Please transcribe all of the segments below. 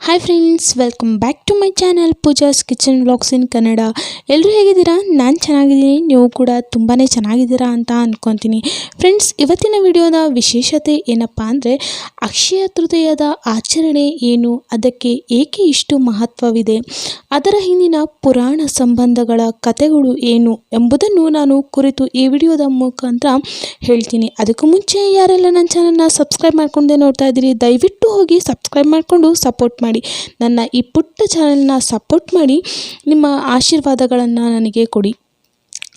Hi friends, welcome back to my channel Pooja's kitchen vlogs in Kannada. ಎಲ್ಲರೂ ಹೇಗಿದ್ದೀರಾ? ನಾನು ಚೆನ್ನಾಗಿದ್ದೀನಿ, ನೀವು ಕೂಡ ತುಂಬಾ ಚೆನ್ನಾಗಿದ್ದೀರಾ ಅಂತ ಅಂದ್ಕೊತೀನಿ. ಫ್ರೆಂಡ್ಸ್, ಇವತ್ತಿನ ವಿಡಿಯೋದ ವಿಶೇಷತೆ ಏನಪ್ಪ ಅಂದರೆ ಅಕ್ಷಯ ತೃತೀಯದ ಆಚರಣೆ ಏನು, ಅದಕ್ಕೆ ಏಕೆ ಇಷ್ಟು ಮಹತ್ವವಿದೆ, ಅದರ ಹಿಂದಿನ ಪುರಾಣ ಸಂಬಂಧಗಳ ಕಥೆಗಳು ಏನು ಎಂಬುದನ್ನು ನಾನು ಕುರಿತು ಈ ವಿಡಿಯೋದ ಮುಖಾಂತರ ಹೇಳ್ತೀನಿ. ಅದಕ್ಕೂ ಮುಂಚೆ ಯಾರೆಲ್ಲ ನನ್ನ ಚಾನಲ್ನ ಸಬ್ಸ್ಕ್ರೈಬ್ ಮಾಡ್ಕೊಂಡೆ ನೋಡ್ತಾ ಇದ್ದೀರಿ, ದಯವಿಟ್ಟು ಹೋಗಿ ಸಬ್ಸ್ಕ್ರೈಬ್ ಮಾಡಿಕೊಂಡು ಸಪೋರ್ಟ್ ಮಾಡಿ. ನನ್ನ ಈ ಪುಟ್ಟ ಚಾನಲ್ನ ಸಪೋರ್ಟ್ ಮಾಡಿ ನಿಮ್ಮ ಆಶೀರ್ವಾದಗಳನ್ನು ನನಗೆ ಕೊಡಿ.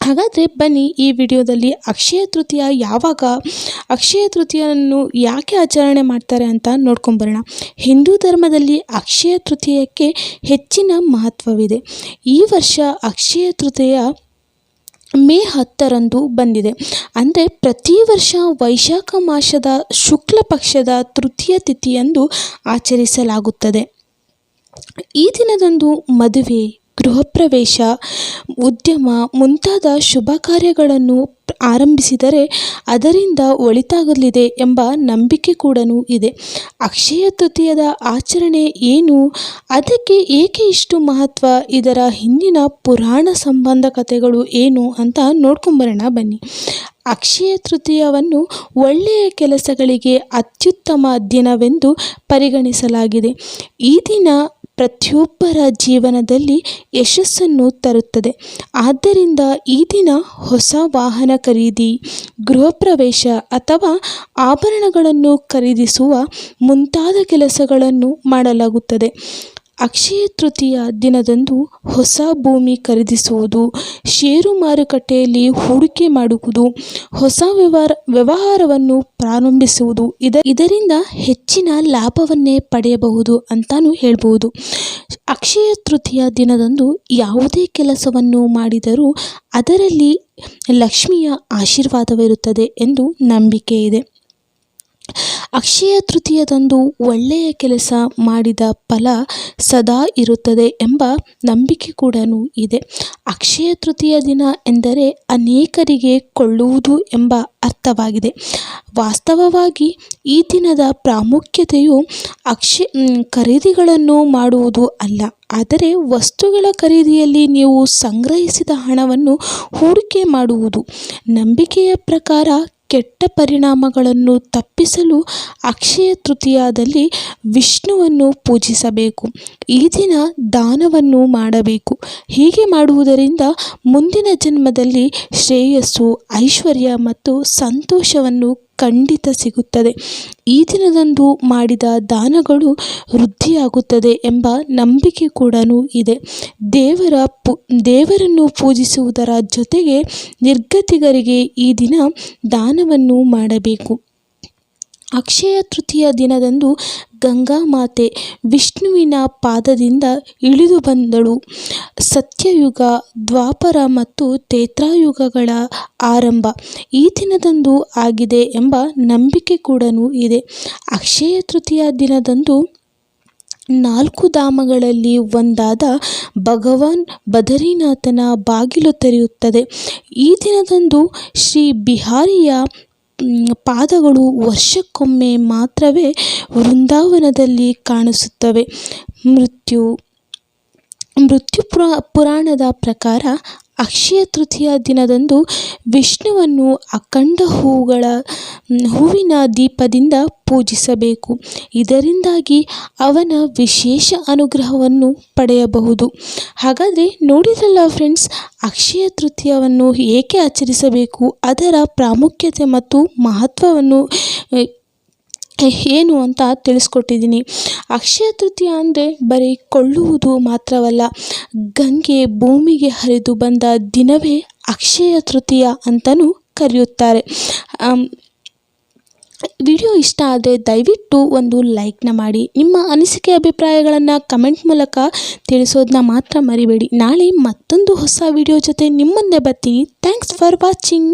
ಹಾಗಾದರೆ ಬನ್ನಿ, ಈ ವಿಡಿಯೋದಲ್ಲಿ ಅಕ್ಷಯ ತೃತೀಯ ಯಾವಾಗ, ಅಕ್ಷಯ ತೃತೀಯನ್ನು ಯಾಕೆ ಆಚರಣೆ ಮಾಡ್ತಾರೆ ಅಂತ ನೋಡ್ಕೊಂಬರೋಣ. ಹಿಂದೂ ಧರ್ಮದಲ್ಲಿ ಅಕ್ಷಯ ತೃತೀಯಕ್ಕೆ ಹೆಚ್ಚಿನ ಮಹತ್ವವಿದೆ. ಈ ವರ್ಷ ಅಕ್ಷಯ ತೃತೀಯ ಮೇ 10ರಂದು ಬಂದಿದೆ. ಅಂದರೆ ಪ್ರತಿ ವರ್ಷ ವೈಶಾಖ ಮಾಸದ ಶುಕ್ಲ ಪಕ್ಷದ ತೃತೀಯ ತಿಥಿಯಂದು ಆಚರಿಸಲಾಗುತ್ತದೆ. ಈ ದಿನದಂದು ಮದುವೆ, ಗೃಹ ಪ್ರವೇಶ, ಉದ್ಯಮ ಮುಂತಾದ ಶುಭ ಕಾರ್ಯಗಳನ್ನು ಆರಂಭಿಸಿದರೆ ಅದರಿಂದ ಒಳಿತಾಗಲಿದೆ ಎಂಬ ನಂಬಿಕೆ ಕೂಡ ಇದೆ. ಅಕ್ಷಯ ತೃತೀಯದ ಆಚರಣೆ ಏನು, ಅದಕ್ಕೆ ಏಕೆ ಇಷ್ಟು ಮಹತ್ವ, ಇದರ ಹಿಂದಿನ ಪುರಾಣ ಸಂಬಂಧ ಕಥೆಗಳು ಏನು ಅಂತ ನೋಡ್ಕೊಂಬರೋಣ ಬನ್ನಿ. ಅಕ್ಷಯ ತೃತೀಯವನ್ನು ಒಳ್ಳೆಯ ಕೆಲಸಗಳಿಗೆ ಅತ್ಯುತ್ತಮ ದಿನವೆಂದು ಪರಿಗಣಿಸಲಾಗಿದೆ. ಈ ದಿನ ಪ್ರತಿಯೊಬ್ಬರ ಜೀವನದಲ್ಲಿ ಯಶಸ್ಸನ್ನು ತರುತ್ತದೆ. ಆದ್ದರಿಂದ ಈ ದಿನ ಹೊಸ ವಾಹನ ಖರೀದಿ, ಗೃಹ ಪ್ರವೇಶ ಅಥವಾ ಆಭರಣಗಳನ್ನು ಖರೀದಿಸುವ ಮುಂತಾದ ಕೆಲಸಗಳನ್ನು ಮಾಡಲಾಗುತ್ತದೆ. ಅಕ್ಷಯ ತೃತೀಯ ದಿನದಂದು ಹೊಸ ಭೂಮಿ ಖರೀದಿಸುವುದು, ಷೇರು ಮಾರುಕಟ್ಟೆಯಲ್ಲಿ ಹೂಡಿಕೆ ಮಾಡುವುದು, ಹೊಸ ವ್ಯವಹಾರವನ್ನು ಪ್ರಾರಂಭಿಸುವುದು, ಇದರಿಂದ ಹೆಚ್ಚಿನ ಲಾಭವನ್ನೇ ಪಡೆಯಬಹುದು ಅಂತಾನೂ ಹೇಳ್ಬೋದು. ಅಕ್ಷಯ ತೃತೀಯ ದಿನದಂದು ಯಾವುದೇ ಕೆಲಸವನ್ನು ಮಾಡಿದರೂ ಅದರಲ್ಲಿ ಲಕ್ಷ್ಮಿಯ ಆಶೀರ್ವಾದವಿರುತ್ತದೆ ಎಂದು ನಂಬಿಕೆ ಇದೆ. ಅಕ್ಷಯ ತೃತೀಯದಂದು ಒಳ್ಳೆಯ ಕೆಲಸ ಮಾಡಿದ ಫಲ ಸದಾ ಇರುತ್ತದೆ ಎಂಬ ನಂಬಿಕೆ ಕೂಡ ಇದೆ. ಅಕ್ಷಯ ತೃತೀಯ ದಿನ ಎಂದರೆ ಅನೇಕರಿಗೆ ಕೊಳ್ಳುವುದು ಎಂಬ ಅರ್ಥವಾಗಿದೆ. ವಾಸ್ತವವಾಗಿ ಈ ದಿನದ ಪ್ರಾಮುಖ್ಯತೆಯು ಖರೀದಿಗಳನ್ನು ಮಾಡುವುದು ಅಲ್ಲ, ಆದರೆ ವಸ್ತುಗಳ ಖರೀದಿಯಲ್ಲಿ ನೀವು ಸಂಗ್ರಹಿಸಿದ ಹಣವನ್ನು ಹೂಡಿಕೆ ಮಾಡುವುದು. ನಂಬಿಕೆಯ ಪ್ರಕಾರ ಕೆಟ್ಟ ಪರಿಣಾಮಗಳನ್ನು ತಪ್ಪಿಸಲು ಅಕ್ಷಯ ತೃತೀಯದಲ್ಲಿ ವಿಷ್ಣುವನ್ನು ಪೂಜಿಸಬೇಕು. ಈ ದಿನ ದಾನವನ್ನು ಮಾಡಬೇಕು. ಹೀಗೆ ಮಾಡುವುದರಿಂದ ಮುಂದಿನ ಜನ್ಮದಲ್ಲಿ ಶ್ರೇಯಸ್ಸು, ಐಶ್ವರ್ಯ ಮತ್ತು ಸಂತೋಷವನ್ನು ಖಂಡಿತ ಸಿಗುತ್ತದೆ. ಈ ದಿನದಂದು ಮಾಡಿದ ದಾನಗಳು ವೃದ್ಧಿಯಾಗುತ್ತದೆ ಎಂಬ ನಂಬಿಕೆ ಕೂಡ ಇದೆ. ದೇವರನ್ನು ಪೂಜಿಸುವುದರ ಜೊತೆಗೆ ನಿರ್ಗತಿಕರಿಗೆ ಈ ದಿನ ದಾನವನ್ನು ಮಾಡಬೇಕು. ಅಕ್ಷಯ ತೃತೀಯ ದಿನದಂದು ಗಂಗಾಮಾತೆ ವಿಷ್ಣುವಿನ ಪಾದದಿಂದ ಇಳಿದು ಬಂದಳು. ಸತ್ಯಯುಗ, ದ್ವಾಪರ ಮತ್ತು ತ್ರೇತಾಯುಗಗಳ ಆರಂಭ ಈ ದಿನದಂದು ಆಗಿದೆ ಎಂಬ ನಂಬಿಕೆ ಕೂಡ ಇದೆ. ಅಕ್ಷಯ ತೃತೀಯ ದಿನದಂದು 4 ಧಾಮಗಳಲ್ಲಿ ಒಂದಾದ ಭಗವಾನ್ ಬದರಿನಾಥನ ಬಾಗಿಲು ತೆರೆಯುತ್ತದೆ. ಈ ದಿನದಂದು ಶ್ರೀ ಬಿಹಾರಿಯ ಪಾದಗಳು ವರ್ಷಕ್ಕೊಮ್ಮೆ ಮಾತ್ರವೇ ವೃಂದಾವನದಲ್ಲಿ ಕಾಣಿಸುತ್ತವೆ. ಮೃತ್ಯು ಪುರಾಣದ ಪ್ರಕಾರ ಅಕ್ಷಯ ತೃತೀಯ ದಿನದಂದು ವಿಷ್ಣುವನ್ನು ಅಖಂಡ ಹೂವಿನ ದೀಪದಿಂದ ಪೂಜಿಸಬೇಕು. ಇದರಿಂದಾಗಿ ಅವನ ವಿಶೇಷ ಅನುಗ್ರಹವನ್ನು ಪಡೆಯಬಹುದು. ಹಾಗಾದರೆ ನೋಡಿದ್ರಲ್ಲ ಫ್ರೆಂಡ್ಸ್, ಅಕ್ಷಯ ತೃತೀಯವನ್ನು ಏಕೆ ಆಚರಿಸಬೇಕು, ಅದರ ಪ್ರಾಮುಖ್ಯತೆ ಮತ್ತು ಮಹತ್ವವನ್ನು ಏನು ಅಂತ ತಿಳಿಸ್ಕೊಟ್ಟಿದ್ದೀನಿ. ಅಕ್ಷಯ ತೃತೀಯ ಅಂದರೆ ಬರೀ ಕೊಳ್ಳುವುದು ಮಾತ್ರವಲ್ಲ, ಗಂಗೆ ಭೂಮಿಗೆ ಹರಿದು ಬಂದ ದಿನವೇ ಅಕ್ಷಯ ತೃತೀಯ ಅಂತಲೂ ಕರೆಯುತ್ತಾರೆ. ವಿಡಿಯೋ ಇಷ್ಟ ಆದರೆ ದಯವಿಟ್ಟು ಒಂದು ಲೈಕ್ನ ಮಾಡಿ. ನಿಮ್ಮ ಅನಿಸಿಕೆ ಅಭಿಪ್ರಾಯಗಳನ್ನು ಕಮೆಂಟ್ ಮೂಲಕ ತಿಳಿಸೋದನ್ನ ಮಾತ್ರ ಮರಿಬೇಡಿ. ನಾಳೆ ಮತ್ತೊಂದು ಹೊಸ ವಿಡಿಯೋ ಜೊತೆ ನಿಮ್ಮ ಮುಂದೆ ಬರ್ತೀನಿ. Thanks for watching.